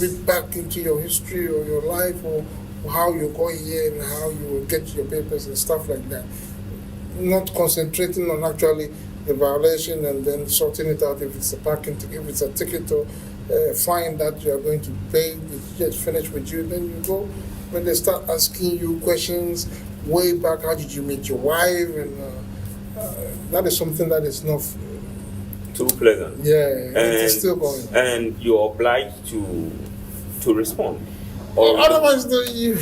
bit back into your history or your life or how you got here and how you will get your papers and stuff like that. Not concentrating on actually the violation and then sorting it out if it's a parking ticket, if it's a ticket or fine that you are going to pay, just finish with you, then you go. When they start asking you questions way back, how did you meet your wife? And that is something that is not too pleasant. Yeah, it's still going. And you're obliged to respond. Or otherwise, they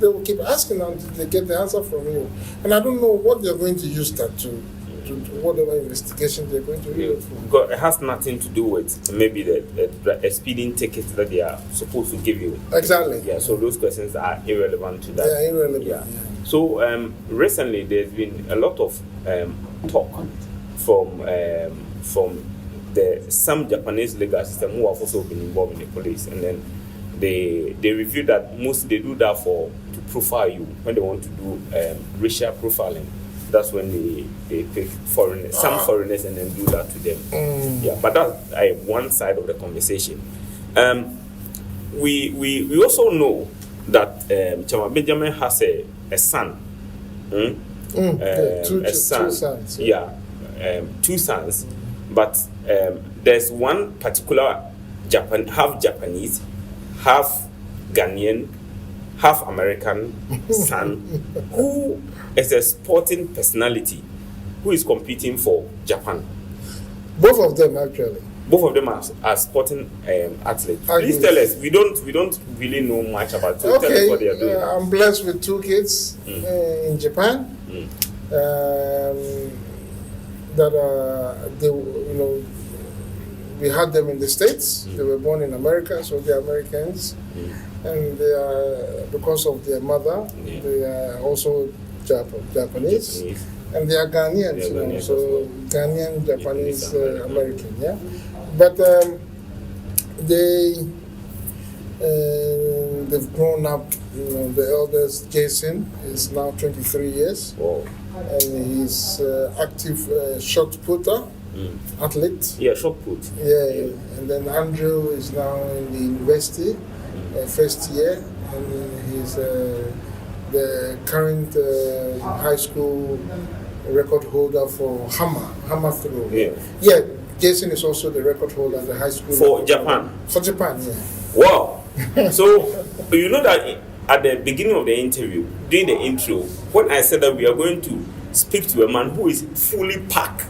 will keep asking until they get the answer from you. And I don't know what they're going to use that to whatever investigation they're going to use it for. Because it has nothing to do with maybe the speeding ticket that they are supposed to give you. Exactly. Yeah, so those questions are irrelevant to that. They are irrelevant, yeah. So recently there's been a lot of talk from some Japanese legal system who have also been involved in the police, and then they review that most they do that to profile you when they want to do racial profiling. That's when they pick some foreigners and then do that to them. Yeah, but that's one side of the conversation. We also know that Chiarman Benjamin has a son. Two sons. Yeah, 2 sons. But there's one particular half Japanese, half Ghanaian, half American son who is a sporting personality who is competing for Japan. Both of them actually. Both of them are sporting athletes. Please tell us. We don't really know much about it. So tell us what they are doing. I'm blessed with 2 kids in Japan. We had them in the States. They were born in America, so they're Americans. And they are, because of their mother, they are also Japanese. And they are Ghanaians, so Ghanaian, Japanese, American, yeah. But they've grown up. The eldest, Jason, is now 23 years. Wow. And he's active shot putter, athlete. Yeah, shot put. Yeah, and then Andrew is now in the university, first year, and he's the current high school record holder for hammer throw. Yeah, Jason is also the record holder at the high school. For Japan? For Japan, yeah. Wow. So, you know that at the beginning of the interview, during the intro, when I said that we are going to speak to a man who is fully packed,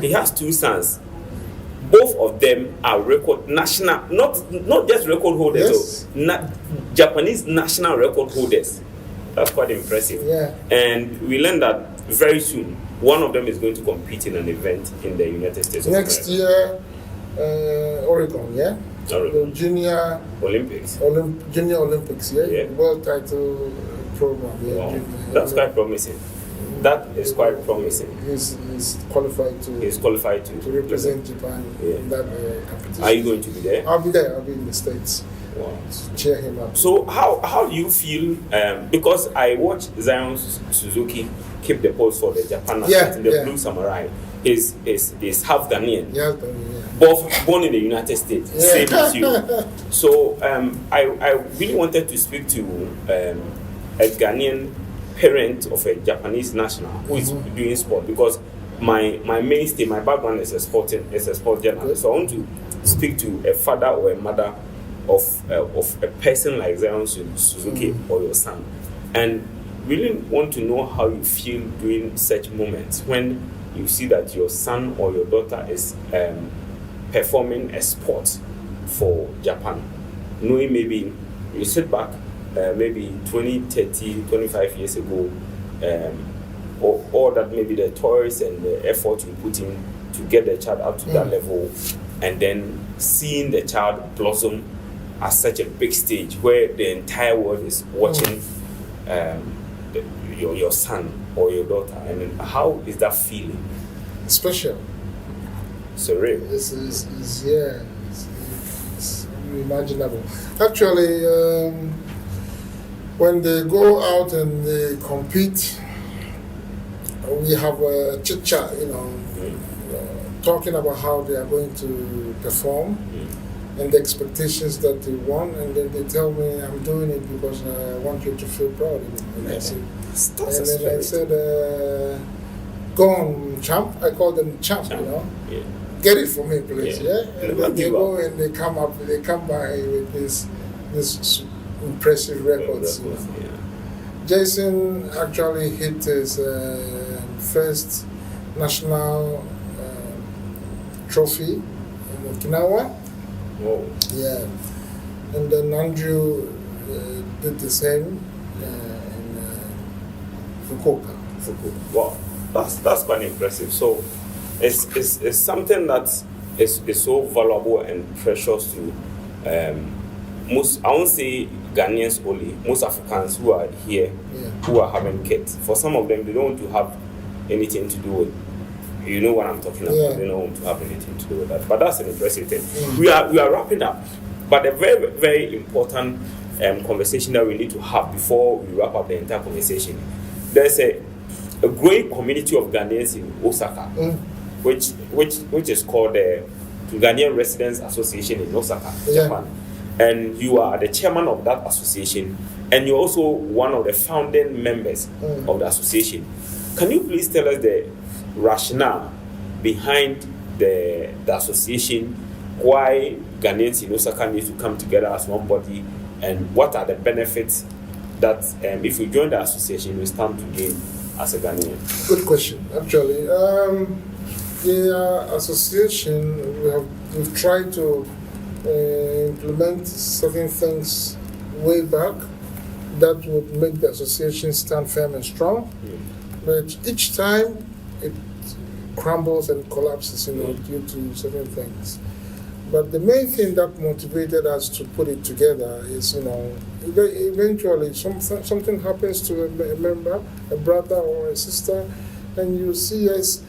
he has 2 sons. Both of them are national, not just record holders, Japanese national record holders. That's quite impressive. Yeah. And we learned that very soon, one of them is going to compete in an event in the United States. Next year, Oregon, yeah? Oregon. The Junior Olympics. Junior Olympics, yeah? World title program, yeah. Wow. That's quite promising. That is quite promising. He's qualified to represent Japan in that competition. Are you going to be there? I'll be there. I'll be in the States. Wow. To cheer him up. So how do you feel? Because I watched Zion Suzuki keep the pose for the Japan in the Blue Samurai. Is half Ghanaian. Yeah. Both born in the United States. Same as you. So I really wanted to speak to a Ghanaian parent of a Japanese national who is doing sport, because my mainstay, my background is a sport journalist. So I want to speak to a father or a mother of a person like Zion Suzuki or your son, and really want to know how you feel during such moments when you see that your son or your daughter is performing a sport for Japan, knowing maybe you sit back maybe 20, 30, 25 years ago, or that maybe the toys and the effort you put in to get the child up to that level, and then seeing the child blossom at such a big stage where the entire world is watching your son or your daughter. I mean, how is that feeling? Special. Surreal. It's unimaginable. Actually, when they go out and they compete, we have a chit-chat, talking about how they are going to perform. and the expectations that they want, and then they tell me I'm doing it because I want you to feel proud. And I said, I said, go on, champ. I call them champ. Yeah. Get it for me, please. Yeah. And then they go up. and they come by with this impressive records. Yeah. Jason actually hit his first national trophy in Okinawa. Whoa. Yeah. And then Andrew did the same in Fukuoka. Wow, that's quite impressive. So it's something that is so valuable and precious to most, I won't say Ghanaians only, most Africans who are here, who are having kids. For some of them, they don't want to have anything to do with, you know what I'm talking about. Yeah. They don't want to have anything to do with that. But that's an impressive thing. We are wrapping up. But a very, very important conversation that we need to have before we wrap up the entire conversation. There's a growing community of Ghanaians in Osaka, which is called the Ghanaian Residents Association in Osaka, Japan. And you are the chairman of that association, and you're also one of the founding members of the association. Can you please tell us the rationale behind the association, why Ghanaians in Osaka need to come together as one body, and what are the benefits that if you join the association, you stand to gain as a Ghanaian? Good question. Actually, the association, we've tried to implement certain things way back that would make the association stand firm and strong. But each time it crumbles and collapses, due to certain things. But the main thing that motivated us to put it together is, eventually something happens to a member, a brother or a sister, and you see us,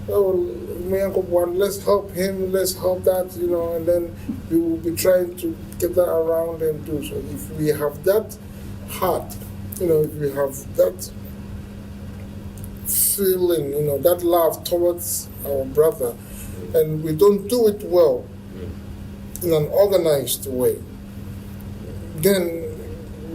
let's help him, let's help that, and then we will be trying to gather around and do so. If we have that heart, if we have that feeling, that love towards our brother, and we don't do it well in an organized way, then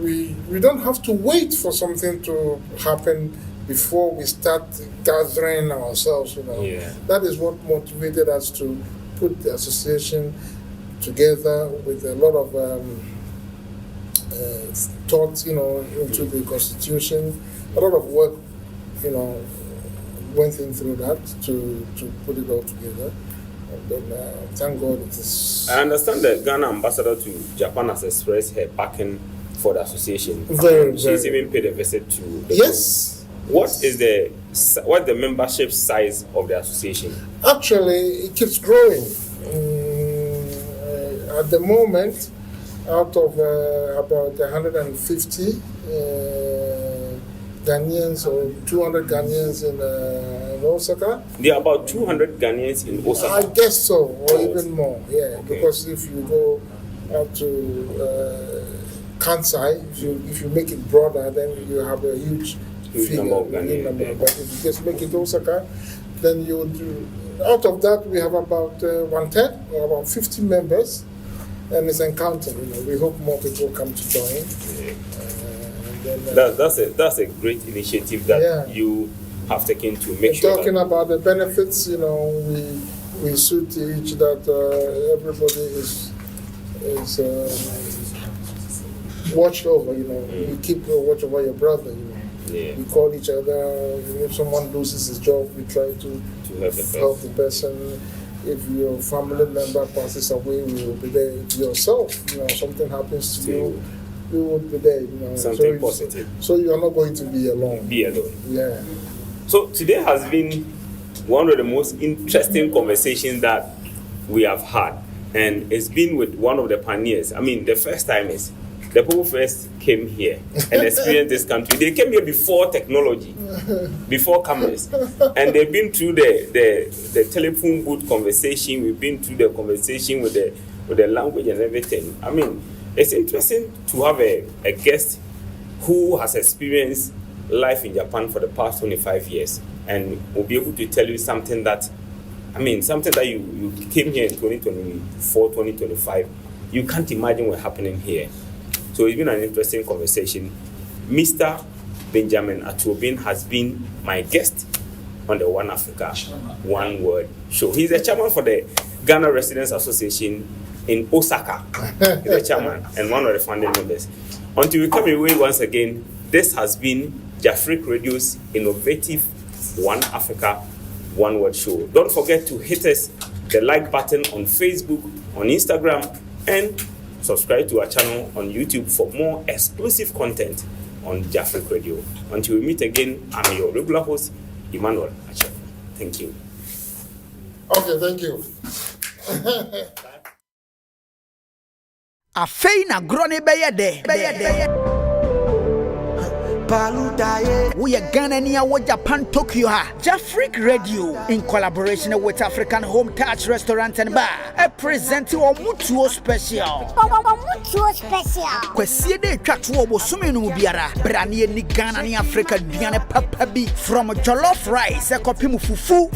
we don't have to wait for something to happen before we start gathering ourselves. That is what motivated us to put the association together with a lot of thoughts, into the constitution. A lot of work, went in through that to put it all together. And then, thank God it is. I understand the Ghana ambassador to Japan has expressed her backing for the association. She's even paid a visit to the What's the membership size of the association? Actually, it keeps growing. At the moment, out of about 150 Ghanaians or 200 Ghanaians in Osaka. There are about 200 Ghanaians in Osaka. I guess so, or even more. Yeah, okay. Because if you go up to Kansai, if you make it broader, then you have a huge number of Ghanaians. But if you just make it Osaka, then you would do. Out of that, we have about 1/10, or about 50 members, and it's counting. We hope more people come to join. That's a great initiative that you have taken to make sure. Talking about the benefits, we suit each that everybody is watched over. You keep watch over your brother. We call each other. If someone loses his job, we try to help the person. If your family member passes away, we will be there. If yourself, something happens to you, we will be there. Something positive. So you are not going to be alone. Yeah. So today has been one of the most interesting conversations that we have had, and it's been with one of the pioneers. I mean, the first timers. The people first came here and experienced this country. They came here before technology, before cameras, and they've been through the telephone booth conversation. We've been through the conversation with the language and everything. I mean, it's interesting to have a guest who has experienced life in Japan for the past 25 years and will be able to tell you something that I mean, something that you came here in 2024, 2025, you can't imagine what's happening here. So it's been an interesting conversation. Mr. Benjamin Atuobeng has been my guest on the One Africa, One Word show. He's the chairman for the Ghana Residents Association in Osaka. He's the chairman and one of the founding members. Until we come away once again, this has been Jafric Radio's innovative One Africa, One Word show. Don't forget to hit us the like button on Facebook, on Instagram, and subscribe to our channel on YouTube for more exclusive content on Jafric Radio. Until we meet again, I'm your regular host, Emmanuel Akyereko. Thank you. Okay, thank you. Afei na grone beye de. We are Ghana near Japan, Tokyo. Jafric Radio, in collaboration with African Home Touch Restaurant and Bar, present you a Mutuo Special. Mutuo Special. Kwesi de twatwo bosume no biara. Branie ni Ghana ni Africa duane papa bi from jollof rice ekopim fufu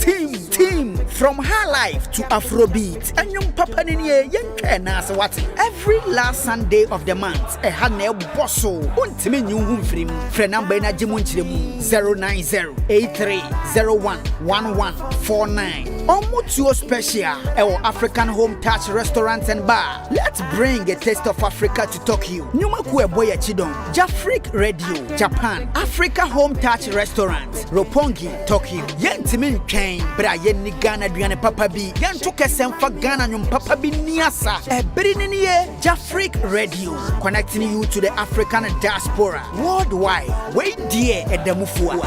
team from high life to Afrobeat. Anyum papa ni yentwe na se what every last Sunday of the month e ha na eboso. Untimi nyu humfrim. Number na jimunchiremu 09083011149. Mutuo Special our African Home Touch Restaurant and Bar. Let's bring a taste of Africa to Tokyo. Nyuma kueboya chidon. Jafric Radio, Japan. Africa Home Touch Restaurant, Roppongi, Tokyo. Yentimin chain, bra yenni Ghana duane papa bi. Yentu kesemfa Ghana nyum papa bi niasa. Ebrininiye Jafric Radio, connecting you to the African diaspora worldwide. Wait dear at the Mufua.